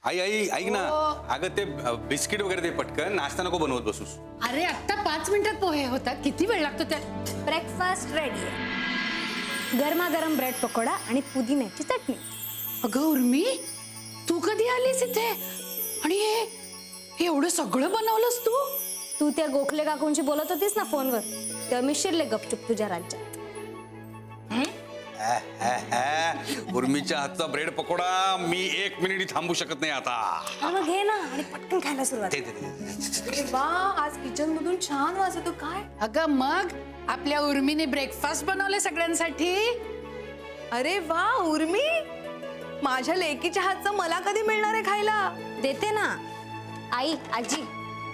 आई आई ऐक ना, अगं ते बिस्किट वगैरे ते पटकन, नाश्ता नको बनवत बसूस. अरे आता 5 मिनिटात पोहे होतात, किती वेळ लागतो त्या? ब्रेकफास्ट रेडी आहे. गरमागरम ब्रेड पकोडा आणि पुदिन्याची चटणी. अगं उर्मी, तू कधी आलीस इथे? आणि हे एवढं सगळं बनवलंस तू? तू त्या गोखले काकूंशी बोलत होतीस ना फोनवर, तेव्हा मी शिरले गपचूप तुझ्या राज्यात. उर्मीच्या हातचा ब्रेड पकोडा मी 1 मिनिट थांबू शकत नाही आता. मग घे ना आणि पटकन खायला सुरुवात. अरे वा, आज किचन मधून छान वास येतो. काय अगं मग आपल्या उर्मीने ब्रेकफास्ट बनवले सगळ्यांसाठी. अरे वा उर्मी, माझ्या लेकीच्या हातचं मला कधी मिळणार आहे खायला? देते ना. आई आजी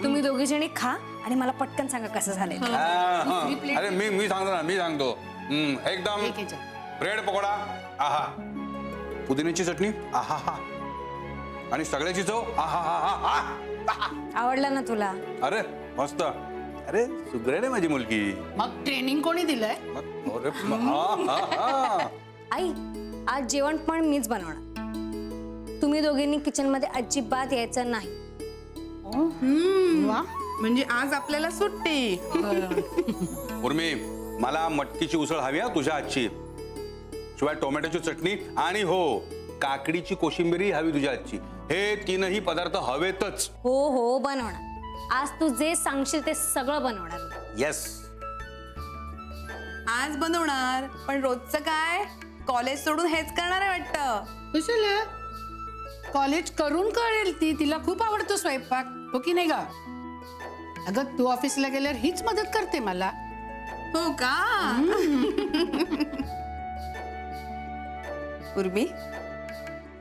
तुम्ही दोघी जणी खा आणि मला पटकन सांगा कसं झालंय. अरे मी सांगतो ना, मी सांगतो. एकदम ठीक आहे, चल. ब्रेड पकोडा आहा, पुदिन्याची चटणी आहा हा, आणि सगळ्याची चव आहा हा हा. आवडला ना तुला? अरे मस्त. अरे सुग्रेड आहे माझी मुलगी. मग ट्रेनिंग कोणी दिलंय? अरे हा हा. आई आज जेवण पण मीच बनवणार. तुम्ही दोघींनी किचन मध्ये अजिबात यायचं नाही. वा, म्हणजे आज आपल्याला सुट्टी. उर्मी, मला मटकीची उसळ हवी हा तुझ्या हातची, शिवाय टोमॅटोची चटणी आणि हो काकडीची कोशिंबीरी हवी तुझ्या हातची. हे 3ही पदार्थ हवेतच. हो हो बनवणार. आज तू जे सांगशील ते सगळं बनवणार. येस. आज बनवणार, पण रोजचं काय? कॉलेज सोडून हेच करणार आहे वाटतं. कशाला? कॉलेज करून कळेल ती, तिला खूप आवडतो स्वयंपाक, हो की नाही ग? अगं तू ऑफिसला गेल्यावर हीच मदत करते मला. हो का? उर्मी,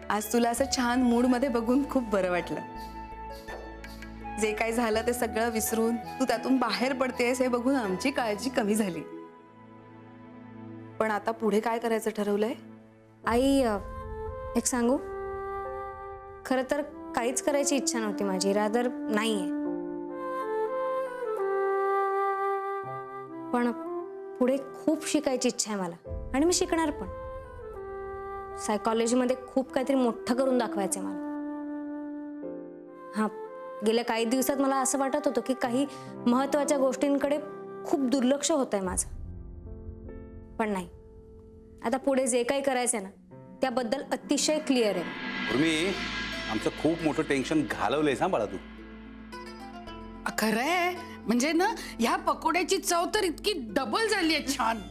आज तुला असं छान मूड मध्ये बघून खूप बरं वाटलं. जे काय झालं ते सगळं विसरून तू त्यातून बाहेर पडतेस हे बघून आमची काळजी कमी झाली. पण आता पुढे काय करायचं ठरवलंय? आई एक सांगू, खरं तर काहीच करायची इच्छा नव्हती माझी, रादर नाहीये. पण पुढे खूप शिकायची इच्छा आहे मला आणि मी शिकणार पण. सायकॉलॉजीमध्ये खूप काहीतरी मोठं करून दाखवायचंय मला. हा, गेल्या काही दिवसात मला असं वाटत होतं की काही महत्वाच्या गोष्टींकडे खूप दुर्लक्ष होत आहे माझं. पण नाही, आता पुढे जे काही करायचंय ना त्याबद्दल अतिशय क्लिअर आहे. उर्मी, आमचं खूप मोठं टेन्शन घालवलंयस हा बाळा तू. खरंय, म्हणजे ना ह्या पकोड्याची चव तर इतकी डबल झाली आहे. छान.